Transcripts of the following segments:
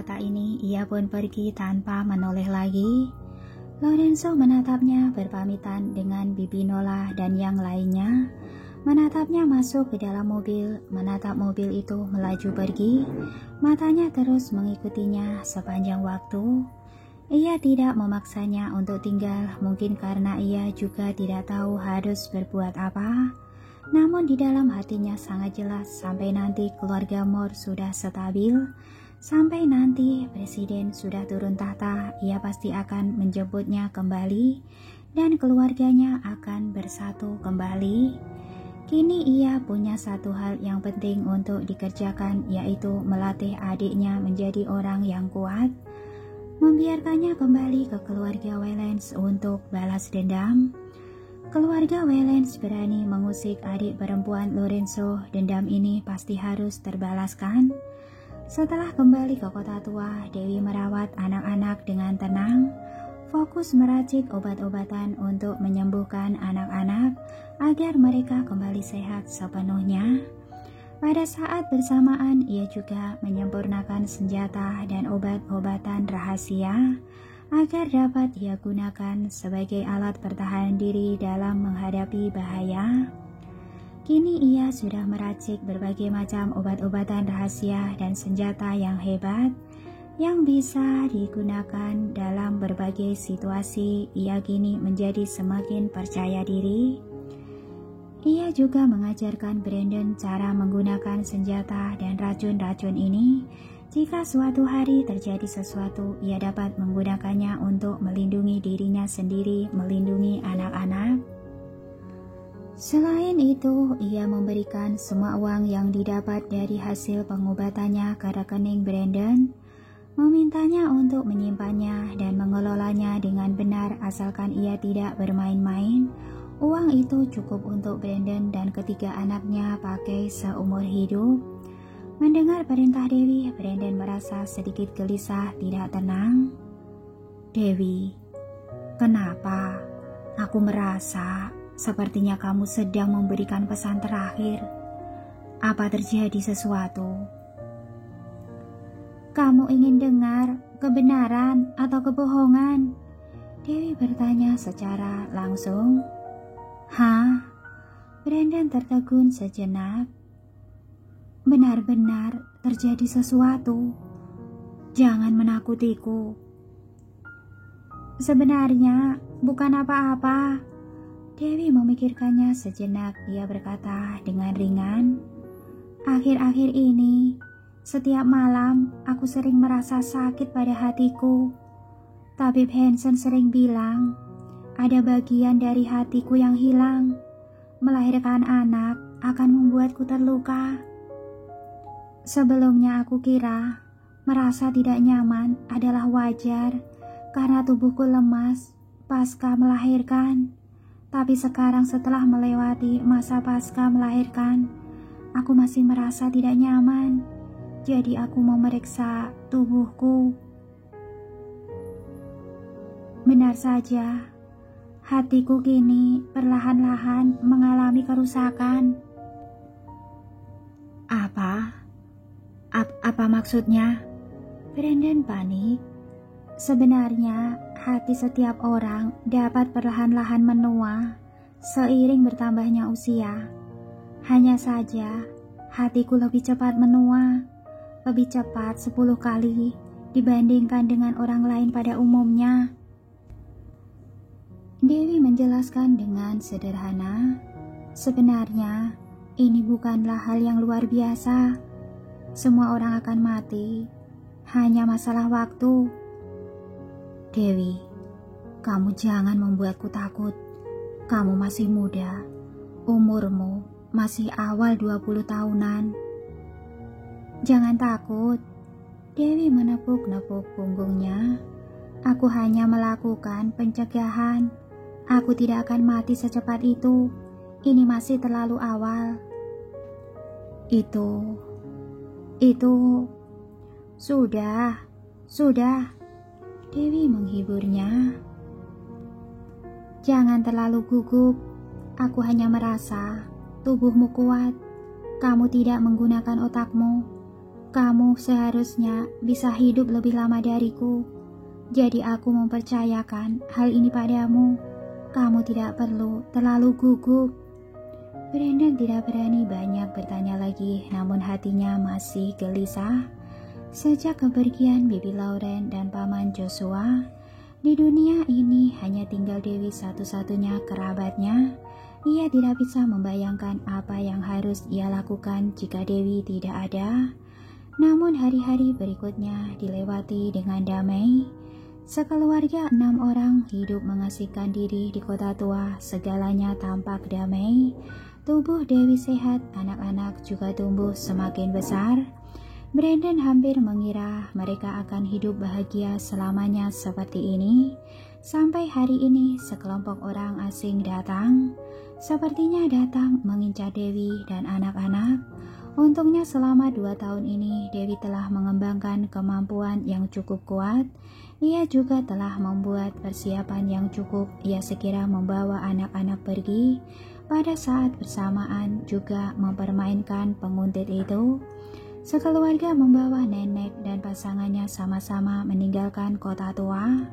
kata ini, ia pun pergi tanpa menoleh lagi. Lorenzo menatapnya berpamitan dengan Bibi Nola dan yang lainnya. Menatapnya masuk ke dalam mobil, menatap mobil itu melaju pergi. Matanya terus mengikutinya sepanjang waktu. Ia tidak memaksanya untuk tinggal, mungkin karena ia juga tidak tahu harus berbuat apa. Namun di dalam hatinya sangat jelas, sampai nanti keluarga Moore sudah stabil, sampai nanti presiden sudah turun tahta, ia pasti akan menjemputnya kembali dan keluarganya akan bersatu kembali. Kini ia punya satu hal yang penting untuk dikerjakan, yaitu melatih adiknya menjadi orang yang kuat, membiarkannya kembali ke keluarga Wellens untuk balas dendam. Keluarga Wellens berani mengusik adik perempuan Lorenzo, dendam ini pasti harus terbalaskan. Setelah kembali ke kota tua, Dewi merawat anak-anak dengan tenang, fokus meracik obat-obatan untuk menyembuhkan anak-anak agar mereka kembali sehat sepenuhnya. Pada saat bersamaan, ia juga menyempurnakan senjata dan obat-obatan rahasia agar dapat ia gunakan sebagai alat pertahanan diri dalam menghadapi bahaya. Kini ia sudah meracik berbagai macam obat-obatan rahasia dan senjata yang hebat yang bisa digunakan dalam berbagai situasi. Ia kini menjadi semakin percaya diri. Ia juga mengajarkan Brandon cara menggunakan senjata dan racun-racun ini. Jika suatu hari terjadi sesuatu, ia dapat menggunakannya untuk melindungi dirinya sendiri, melindungi anak-anak. Selain itu, ia memberikan semua uang yang didapat dari hasil pengobatannya ke rekening Brandon, memintanya untuk menyimpannya dan mengelolanya dengan benar asalkan ia tidak bermain-main. Uang itu cukup untuk Brandon dan ketiga anaknya pakai seumur hidup. Mendengar perintah Dewi, Brandon merasa sedikit gelisah, tidak tenang. Dewi, kenapa? Aku merasa sepertinya kamu sedang memberikan pesan terakhir. Apa terjadi sesuatu? Kamu ingin dengar kebenaran atau kebohongan? Dewi bertanya secara langsung. Hah? Brandon tertegun sejenak. Benar-benar terjadi sesuatu. Jangan menakutiku. Sebenarnya bukan apa-apa. Dewi memikirkannya sejenak. Ia berkata dengan ringan. Akhir-akhir ini, setiap malam aku sering merasa sakit pada hatiku. Tabib Hansen sering bilang, ada bagian dari hatiku yang hilang. Melahirkan anak akan membuatku terluka. Sebelumnya aku kira merasa tidak nyaman adalah wajar karena tubuhku lemas pasca melahirkan. Tapi sekarang setelah melewati masa pasca melahirkan, aku masih merasa tidak nyaman. Jadi aku memeriksa tubuhku. Benar saja, hatiku kini perlahan-lahan mengalami kerusakan. Apa maksudnya? Brandon panik. Sebenarnya hati setiap orang dapat perlahan-lahan menua seiring bertambahnya usia. Hanya saja hatiku lebih cepat menua, lebih cepat 10 kali dibandingkan dengan orang lain pada umumnya. Dewi menjelaskan dengan sederhana. Sebenarnya ini bukanlah hal yang luar biasa. Semua orang akan mati, hanya masalah waktu. Dewi, kamu jangan membuatku takut. Kamu masih muda, umurmu masih awal 20 tahunan. Jangan takut. Dewi menepuk-nepuk punggungnya. Aku hanya melakukan pencegahan. Aku tidak akan mati secepat itu. Ini masih terlalu awal. Itu. Sudah. Dewi menghiburnya. Jangan terlalu gugup. Aku hanya merasa tubuhmu kuat. Kamu tidak menggunakan otakmu. Kamu seharusnya bisa hidup lebih lama dariku. Jadi aku mempercayakan hal ini padamu. Kamu tidak perlu terlalu gugup. Brandon tidak berani banyak bertanya lagi, namun hatinya masih gelisah. Sejak kepergian Bibi Lauren dan Paman Joshua, di dunia ini hanya tinggal Dewi satu-satunya kerabatnya. Ia tidak bisa membayangkan apa yang harus ia lakukan jika Dewi tidak ada. Namun hari-hari berikutnya dilewati dengan damai. Sekeluarga 6 orang hidup mengasihkan diri di kota tua, segalanya tampak damai. Tubuh Dewi sehat, anak-anak juga tumbuh semakin besar. Brandon hampir mengira mereka akan hidup bahagia selamanya seperti ini. Sampai hari ini sekelompok orang asing datang. Sepertinya datang mengincar Dewi dan anak-anak. Untungnya selama 2 tahun ini Dewi telah mengembangkan kemampuan yang cukup kuat. Ia juga telah membuat persiapan yang cukup. Ia sekira membawa anak-anak pergi. Pada saat bersamaan juga mempermainkan penguntit itu. Sekeluarga membawa nenek dan pasangannya sama-sama meninggalkan kota tua.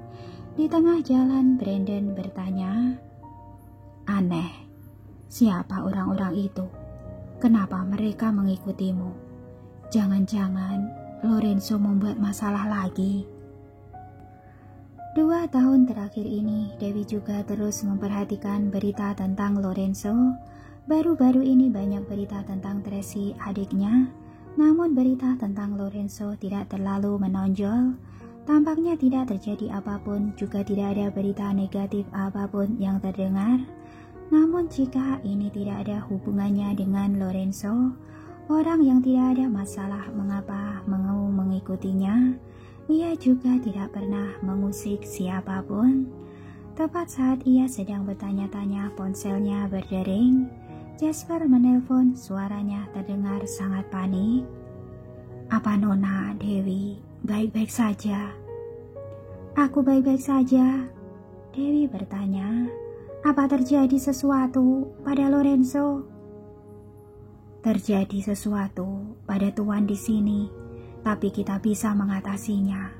Di tengah jalan Brandon bertanya, "Aneh, siapa orang-orang itu? Kenapa mereka mengikutimu? Jangan-jangan Lorenzo membuat masalah lagi?" 2 tahun terakhir ini, Dewi juga terus memperhatikan berita tentang Lorenzo. Baru-baru ini banyak berita tentang Tracy, adiknya. Namun berita tentang Lorenzo tidak terlalu menonjol. Tampaknya tidak terjadi apapun, juga tidak ada berita negatif apapun yang terdengar. Namun jika ini tidak ada hubungannya dengan Lorenzo, orang yang tidak ada masalah mengapa mau mengikutinya. Ia juga tidak pernah mengusik siapapun. Tepat saat ia sedang bertanya-tanya, ponselnya berdering. Jasper menelpon, suaranya terdengar sangat panik. "Apa Nona, Dewi baik-baik saja?" "Aku baik-baik saja." Dewi bertanya, "Apa terjadi sesuatu pada Lorenzo?" "Terjadi sesuatu pada Tuan di sini, tapi kita bisa mengatasinya.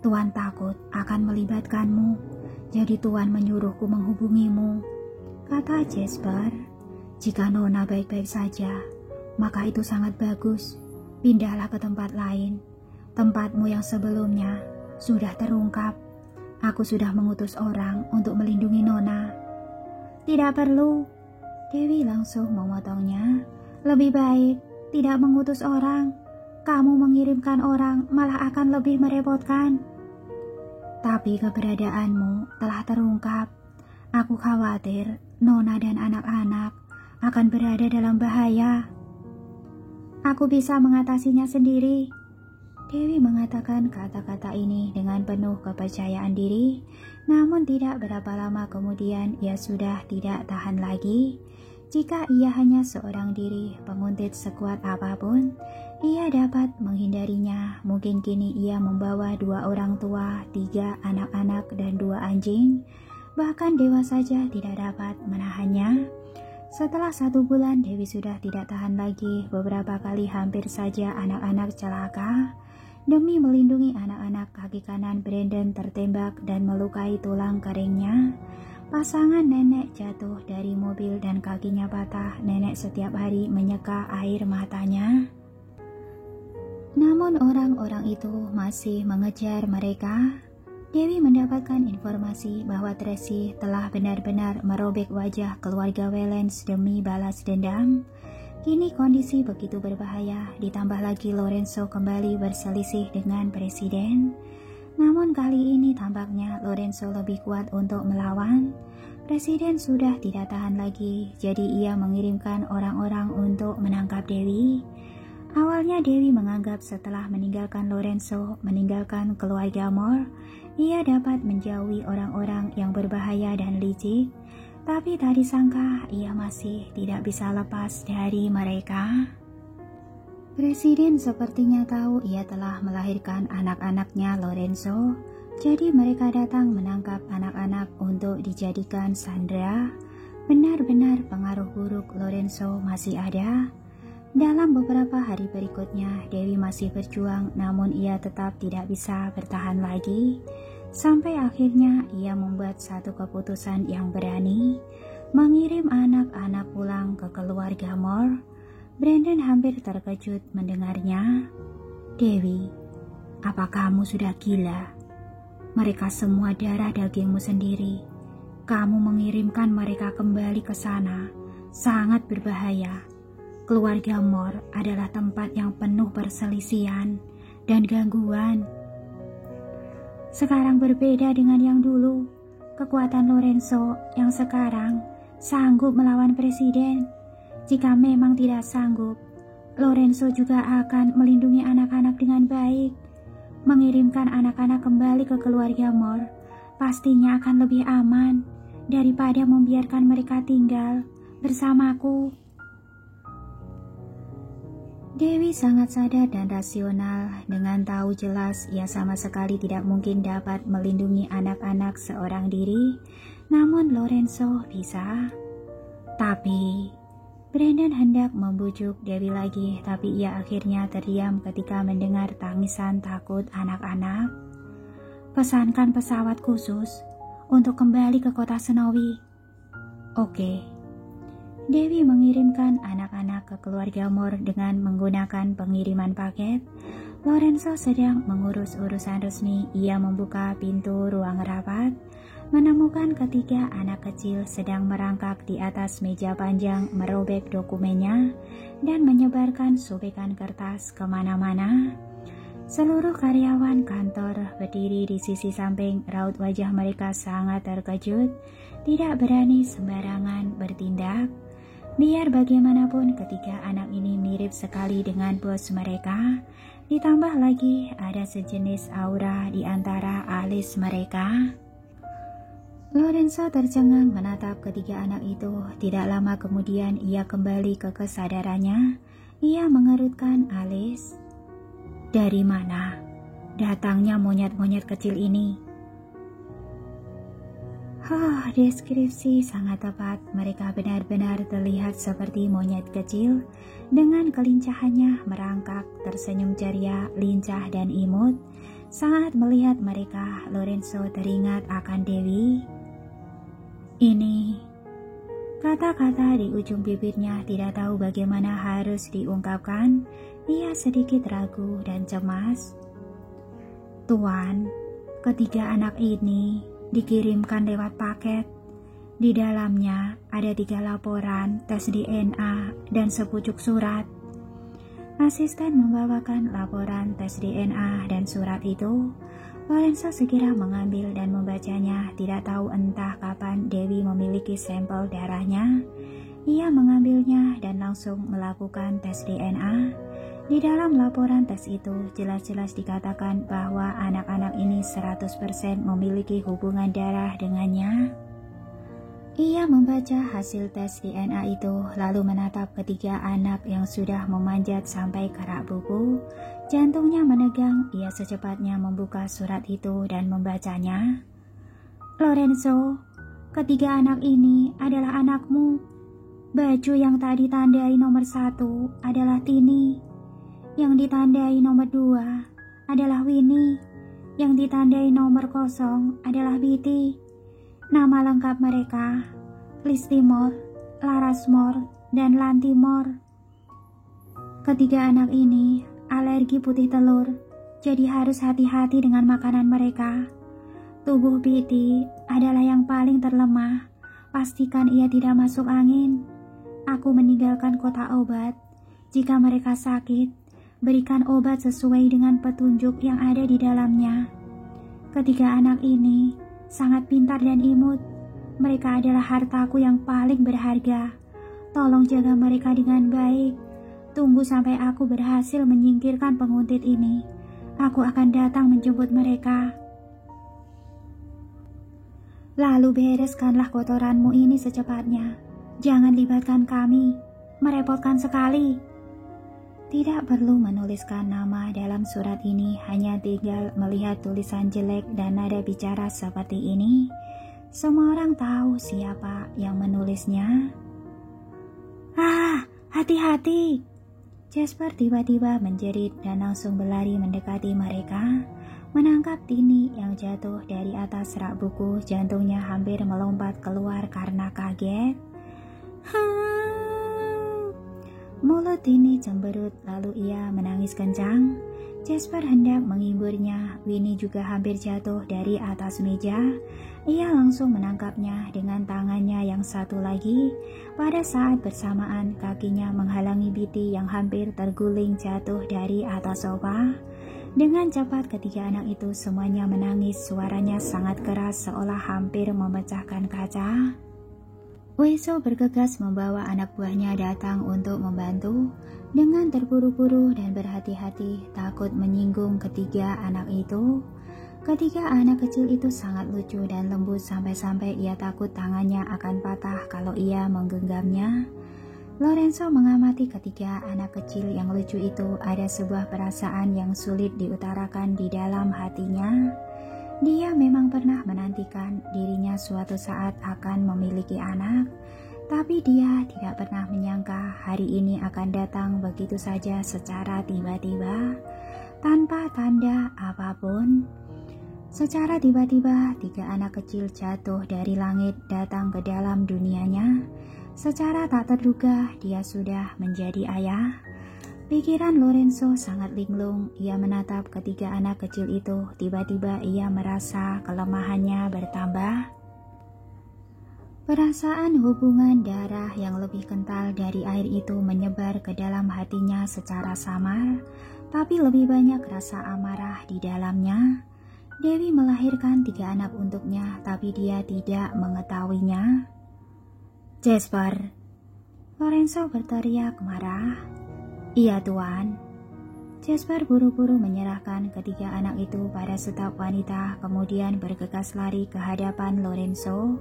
Tuan takut akan melibatkanmu, jadi Tuan menyuruhku menghubungimu," kata Jasper. "Jika Nona baik-baik saja, maka itu sangat bagus. Pindahlah ke tempat lain. Tempatmu yang sebelumnya sudah terungkap. Aku sudah mengutus orang untuk melindungi Nona." "Tidak perlu," Dewi langsung memotongnya. "Lebih baik tidak mengutus orang. Kamu mengirimkan orang malah akan lebih merepotkan." "Tapi keberadaanmu telah terungkap. Aku khawatir Nona dan anak-anak akan berada dalam bahaya." "Aku bisa mengatasinya sendiri." Dewi mengatakan kata-kata ini dengan penuh kepercayaan diri. Namun tidak berapa lama kemudian ia sudah tidak tahan lagi. Jika ia hanya seorang diri, penguntit sekuat apapun, ia dapat menghindarinya. Mungkin kini ia membawa 2 orang tua, 3 anak-anak, dan 2 anjing. Bahkan dewa saja tidak dapat menahannya. Setelah 1 bulan, Dewi sudah tidak tahan lagi. Beberapa kali hampir saja anak-anak celaka. Demi melindungi anak-anak, kaki kanan Brandon tertembak dan melukai tulang keringnya. Pasangan nenek jatuh dari mobil dan kakinya patah. Nenek setiap hari menyeka air matanya. Namun orang-orang itu masih mengejar mereka. Dewi mendapatkan informasi bahwa Tracy telah benar-benar merobek wajah keluarga Wellens demi balas dendam. Kini kondisi begitu berbahaya, ditambah lagi Lorenzo kembali berselisih dengan presiden. Namun kali ini tampaknya Lorenzo lebih kuat untuk melawan. Presiden sudah tidak tahan lagi, jadi ia mengirimkan orang-orang untuk menangkap Dewi. Awalnya Dewi menganggap setelah meninggalkan Lorenzo, meninggalkan keluarga Moore, ia dapat menjauhi orang-orang yang berbahaya dan licik. Tapi tak disangka ia masih tidak bisa lepas dari mereka. Presiden sepertinya tahu ia telah melahirkan anak-anaknya Lorenzo, jadi mereka datang menangkap anak-anak untuk dijadikan sandera. Benar-benar pengaruh buruk Lorenzo masih ada. Dalam beberapa hari berikutnya, Dewi masih berjuang, namun ia tetap tidak bisa bertahan lagi. Sampai akhirnya ia membuat satu keputusan yang berani, mengirim anak-anak pulang ke keluarga Moore. Brandon hampir terkejut mendengarnya. "Dewi, apa kamu sudah gila? Mereka semua darah dagingmu sendiri. Kamu mengirimkan mereka kembali ke sana. Sangat berbahaya. Keluarga Moore adalah tempat yang penuh perselisihan dan gangguan. Sekarang berbeda dengan yang dulu. Kekuatan Lorenzo yang sekarang sanggup melawan presiden. Jika memang tidak sanggup, Lorenzo juga akan melindungi anak-anak dengan baik. Mengirimkan anak-anak kembali ke keluarga Moore pastinya akan lebih aman daripada membiarkan mereka tinggal bersamaku." Dewi sangat sadar dan rasional. Dengan tahu jelas ia sama sekali tidak mungkin dapat melindungi anak-anak seorang diri, namun Lorenzo bisa. Tapi Brandon hendak membujuk Dewi lagi, tapi ia akhirnya terdiam ketika mendengar tangisan takut anak-anak. "Pesankan pesawat khusus untuk kembali ke kota Snowy." "Oke." Dewi mengirimkan anak-anak ke keluarga Moore dengan menggunakan pengiriman paket. Lorenzo sedang mengurus urusan resmi. Ia membuka pintu ruang rapat, menemukan ketiga anak kecil sedang merangkak di atas meja panjang, merobek dokumennya dan menyebarkan sobekan kertas kemana-mana. Seluruh karyawan kantor berdiri di sisi samping. Raut wajah mereka sangat terkejut, tidak berani sembarangan bertindak. Biar bagaimanapun ketiga anak ini mirip sekali dengan bos mereka. Ditambah lagi ada sejenis aura di antara alis mereka. Lorenzo tercengang menatap ketiga anak itu. Tidak lama kemudian ia kembali ke kesadarannya. Ia mengerutkan alis. "Dari mana datangnya monyet-monyet kecil ini?" Deskripsi sangat tepat. Mereka benar-benar terlihat seperti monyet kecil. Dengan kelincahannya merangkak, tersenyum ceria, lincah dan imut. Saat melihat mereka, Lorenzo teringat akan Dewi. "Ini..." Kata-kata di ujung bibirnya tidak tahu bagaimana harus diungkapkan. Ia sedikit ragu dan cemas. "Tuan, ketiga anak ini dikirimkan lewat paket. Di dalamnya ada 3 laporan tes DNA dan sepucuk surat." Asisten membawakan laporan tes DNA dan surat itu. Lorenzo segera mengambil dan membacanya. Tidak tahu entah kapan Dewi memiliki sampel darahnya. Ia mengambilnya dan langsung melakukan tes DNA. Di dalam laporan tes itu jelas-jelas dikatakan bahwa anak-anak ini 100% memiliki hubungan darah dengannya. Ia membaca hasil tes DNA itu, lalu menatap ketiga anak yang sudah memanjat sampai ke rak buku. Jantungnya menegang. Ia secepatnya membuka surat itu dan membacanya. "Lorenzo, ketiga anak ini adalah anakmu. Baju yang tak ditandai nomor 1 adalah Tini. Yang ditandai nomor 2 adalah Winnie. Yang ditandai nomor 0 adalah Betty. Nama lengkap mereka Listi Moore, Laras Moore, dan Lanti Moore. Ketiga anak ini alergi putih telur, jadi harus hati-hati dengan makanan mereka. Tubuh Betty adalah yang paling terlemah. Pastikan ia tidak masuk angin. Aku meninggalkan kotak obat. Jika mereka sakit, berikan obat sesuai dengan petunjuk yang ada di dalamnya. Ketiga anak ini sangat pintar dan imut. Mereka adalah hartaku yang paling berharga. Tolong jaga mereka dengan baik. Tunggu sampai aku berhasil menyingkirkan penguntit ini. Aku akan datang menjemput mereka. Lalu bereskanlah kotoranmu ini secepatnya. Jangan libatkan kami. Merepotkan sekali." Tidak perlu menuliskan nama dalam surat ini, hanya tinggal melihat tulisan jelek dan nada bicara seperti ini. Semua orang tahu siapa yang menulisnya. "Hati-hati!" Jasper tiba-tiba menjerit dan langsung berlari mendekati mereka, menangkap Tini yang jatuh dari atas rak buku. Jantungnya hampir melompat keluar karena kaget. Mulut Tini cemberut, lalu ia menangis kencang. Jasper hendak menghiburnya. Winnie juga hampir jatuh dari atas meja. Ia langsung menangkapnya dengan tangannya yang satu lagi. Pada saat bersamaan, kakinya menghalangi Bitty yang hampir terguling jatuh dari atas sofa. Dengan cepat ketiga anak itu semuanya menangis. Suaranya sangat keras seolah hampir memecahkan kaca. Weso bergegas membawa anak buahnya datang untuk membantu. Dengan terburu-buru dan berhati-hati, takut menyinggung ketiga anak itu. Ketiga anak kecil itu sangat lucu dan lembut sampai-sampai ia takut tangannya akan patah kalau ia menggenggamnya. Lorenzo mengamati ketiga anak kecil yang lucu itu. Ada sebuah perasaan yang sulit diutarakan di dalam hatinya. Dia memang pernah menantikan dirinya suatu saat akan memiliki anak, tapi dia tidak pernah menyangka hari ini akan datang begitu saja secara tiba-tiba, tanpa tanda apapun. Secara tiba-tiba, tiga anak kecil jatuh dari langit datang ke dalam dunianya. Secara tak terduga, dia sudah menjadi ayah. Pikiran Lorenzo sangat linglung. Ia menatap ketiga anak kecil itu. Tiba-tiba ia merasa kelemahannya bertambah. Perasaan hubungan darah yang lebih kental dari air itu menyebar ke dalam hatinya secara samar, tapi lebih banyak rasa amarah di dalamnya. Dewi melahirkan 3 anak untuknya, tapi dia tidak mengetahuinya. Jasper, Lorenzo berteriak marah. Iya Tuan. Jasper buru-buru menyerahkan ketiga anak itu pada staf wanita, kemudian bergegas lari ke hadapan Lorenzo.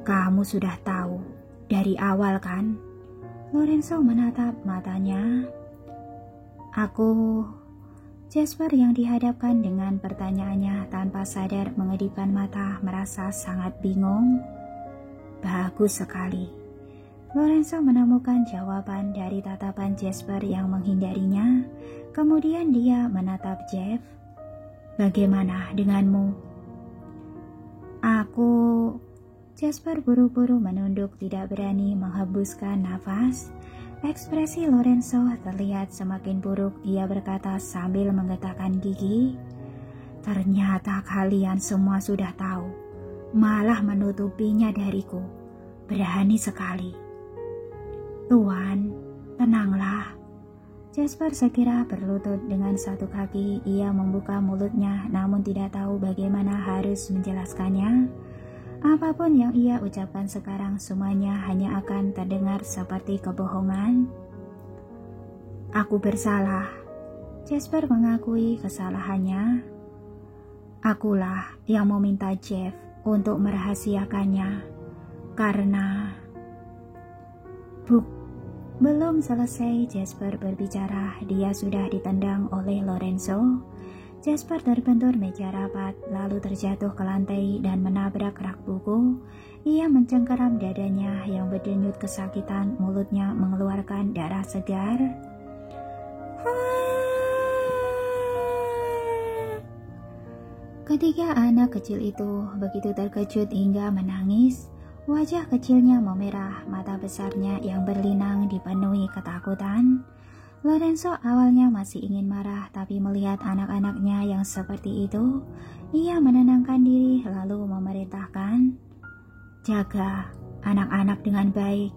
Kamu sudah tahu dari awal kan? Lorenzo menatap matanya. Jasper yang dihadapkan dengan pertanyaannya tanpa sadar mengedipkan mata, merasa sangat bingung. Bagus sekali. Lorenzo menemukan jawaban dari tatapan Jasper yang menghindarinya. Kemudian dia menatap Jeff. Bagaimana denganmu? Jasper buru-buru menunduk, tidak berani menghembuskan nafas. Ekspresi Lorenzo terlihat semakin buruk. Ia berkata sambil menggetakkan gigi. Ternyata kalian semua sudah tahu, malah menutupinya dariku. Berani sekali. Tuan, tenanglah. Jasper segera berlutut dengan satu kaki. Ia membuka mulutnya namun tidak tahu bagaimana harus menjelaskannya. Apapun yang ia ucapkan sekarang semuanya hanya akan terdengar seperti kebohongan. Aku bersalah. Jasper mengakui kesalahannya. Akulah yang meminta Jeff untuk merahasiakannya. Karena belum selesai Jasper berbicara, dia sudah ditendang oleh Lorenzo. Jasper terbentur meja rapat, lalu terjatuh ke lantai dan menabrak rak buku. Ia mencengkeram dadanya yang berdenyut kesakitan, mulutnya mengeluarkan darah segar. Ketiga anak kecil itu begitu terkejut hingga menangis. Wajah kecilnya memerah, mata besarnya yang berlinang dipenuhi ketakutan. Lorenzo awalnya masih ingin marah, tapi melihat anak-anaknya yang seperti itu, ia menenangkan diri lalu memerintahkan, jaga anak-anak dengan baik.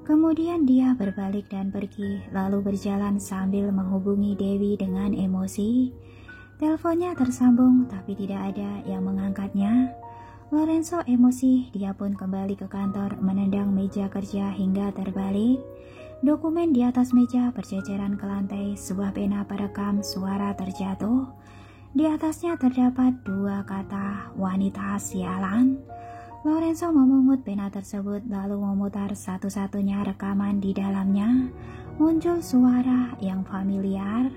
Kemudian dia berbalik dan pergi, lalu berjalan sambil menghubungi Dewi dengan emosi. Teleponnya tersambung, tapi tidak ada yang mengangkatnya. Lorenzo emosi, dia pun kembali ke kantor, menendang meja kerja hingga terbalik. Dokumen di atas meja berceceran ke lantai, sebuah pena perekam suara terjatuh. Di atasnya terdapat 2 kata, wanita sialan. Lorenzo memungut pena tersebut lalu memutar satu-satunya rekaman di dalamnya. Muncul suara yang familiar.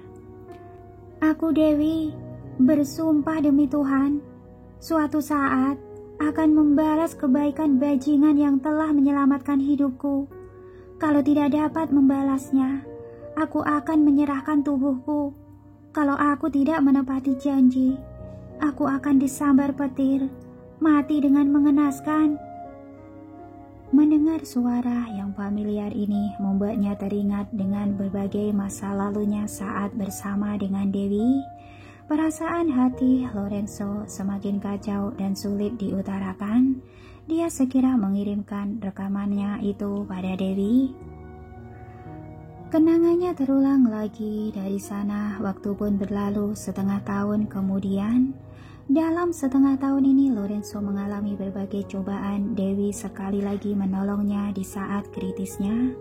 Aku Dewi, bersumpah demi Tuhan, suatu saat akan membalas kebaikan bajingan yang telah menyelamatkan hidupku. Kalau tidak dapat membalasnya, aku akan menyerahkan tubuhku. Kalau aku tidak menepati janji, aku akan disambar petir, mati dengan mengenaskan." Mendengar suara yang familiar ini membuatnya teringat dengan berbagai masa lalunya saat bersama dengan Dewi. Perasaan hati Lorenzo semakin kacau dan sulit diutarakan. Dia segera mengirimkan rekamannya itu pada Dewi. Kenangannya terulang lagi dari sana. Waktu pun berlalu setengah tahun kemudian. Dalam setengah tahun ini Lorenzo mengalami berbagai cobaan. Dewi sekali lagi menolongnya di saat kritisnya,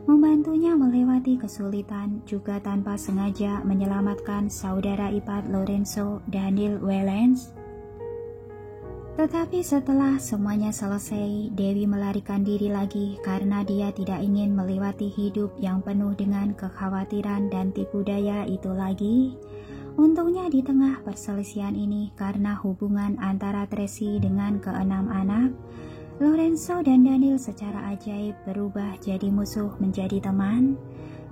membantunya melewati kesulitan, juga tanpa sengaja menyelamatkan saudara ipar Lorenzo, Daniel Wellens. Tetapi setelah semuanya selesai, Dewi melarikan diri lagi karena dia tidak ingin melewati hidup yang penuh dengan kekhawatiran dan tipu daya itu lagi. Untungnya di tengah perselisihan ini, karena hubungan antara Tracy dengan keenam anak, Lorenzo dan Daniel secara ajaib berubah jadi musuh menjadi teman.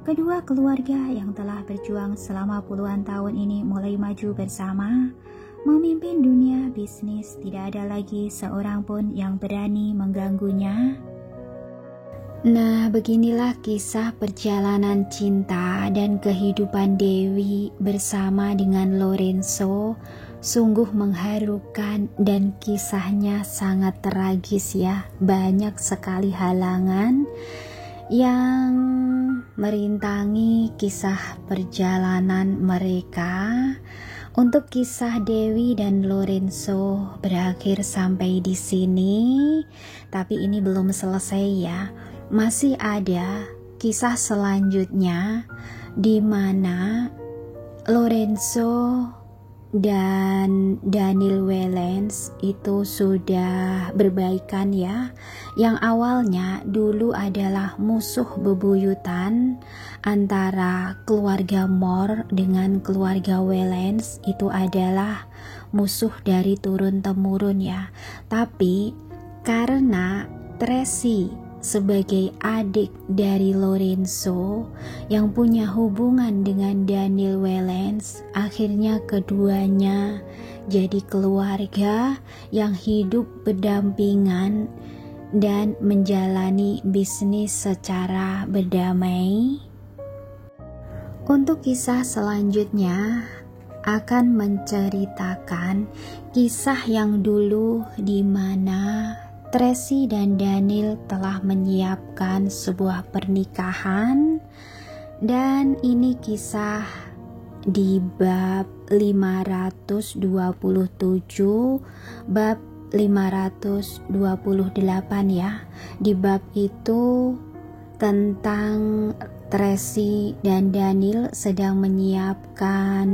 Kedua keluarga yang telah berjuang selama puluhan tahun ini mulai maju bersama, memimpin dunia bisnis. Tidak ada lagi seorang pun yang berani mengganggunya. Nah, beginilah kisah perjalanan cinta dan kehidupan Dewi bersama dengan Lorenzo. Sungguh mengharukan dan kisahnya sangat tragis ya. Banyak sekali halangan yang merintangi kisah perjalanan mereka. Untuk kisah Dewi dan Lorenzo berakhir sampai di sini, tapi ini belum selesai ya. Masih ada kisah selanjutnya di mana Lorenzo dan Daniel Wellens itu sudah berbaikan ya. Yang awalnya dulu adalah musuh bebuyutan antara keluarga Moore dengan keluarga Wellens, itu adalah musuh dari turun-temurun ya. Tapi karena Tracy sebagai adik dari Lorenzo yang punya hubungan dengan Daniel Wellens, akhirnya keduanya jadi keluarga yang hidup berdampingan dan menjalani bisnis secara berdamai. Untuk kisah selanjutnya akan menceritakan kisah yang dulu di mana Tracy dan Daniel telah menyiapkan sebuah pernikahan, dan ini kisah di bab 527, bab 528 ya. Di bab itu tentang Tracy dan Daniel sedang menyiapkan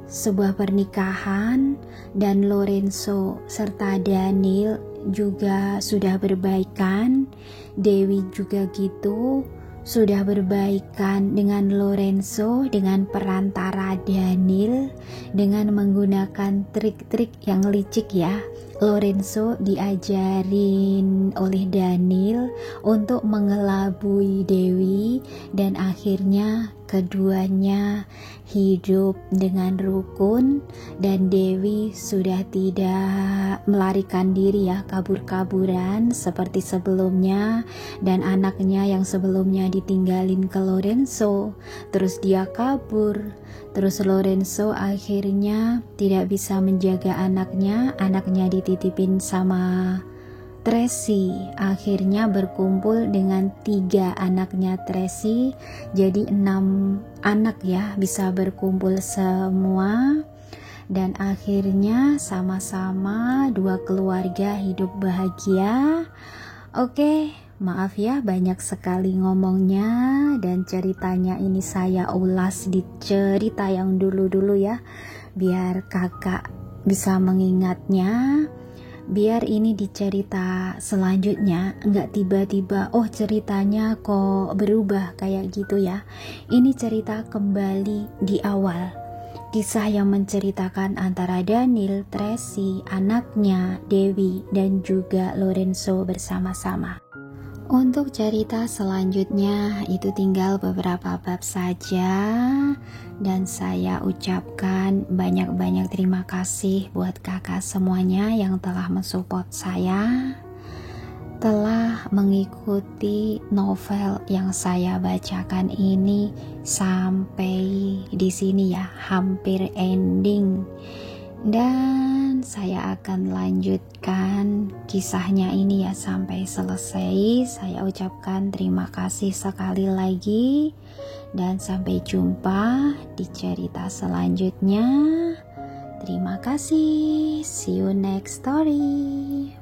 sebuah pernikahan, dan Lorenzo serta Daniel juga sudah berbaikan. Dewi juga gitu, sudah berbaikan dengan Lorenzo dengan perantara Daniel dengan menggunakan trik-trik yang licik ya. Lorenzo diajarin oleh Daniel untuk mengelabui Dewi, dan akhirnya keduanya hidup dengan rukun, dan Dewi sudah tidak melarikan diri ya, kabur-kaburan seperti sebelumnya, dan anaknya yang sebelumnya ditinggalin ke Lorenzo, terus dia kabur. Terus Lorenzo akhirnya tidak bisa menjaga anaknya dititipin sama Tracy. Akhirnya berkumpul dengan 3 anaknya Tracy, jadi 6 anak ya, bisa berkumpul semua. Dan akhirnya sama-sama 2 keluarga hidup bahagia. Oke, maaf ya banyak sekali ngomongnya, dan ceritanya ini saya ulas di cerita yang dulu-dulu ya, biar kakak bisa mengingatnya. Biar ini di cerita selanjutnya nggak tiba-tiba oh ceritanya kok berubah kayak gitu ya. Ini cerita kembali di awal, kisah yang menceritakan antara Daniel, Tracy, anaknya Dewi, dan juga Lorenzo bersama-sama. Untuk cerita selanjutnya itu tinggal beberapa bab saja, dan saya ucapkan banyak-banyak terima kasih buat kakak semuanya yang telah mensupport saya, telah mengikuti novel yang saya bacakan ini sampai di sini ya, hampir ending. Dan saya akan lanjutkan kisahnya ini ya sampai selesai. Saya ucapkan terima kasih sekali lagi dan sampai jumpa di cerita selanjutnya. Terima kasih. See you next story.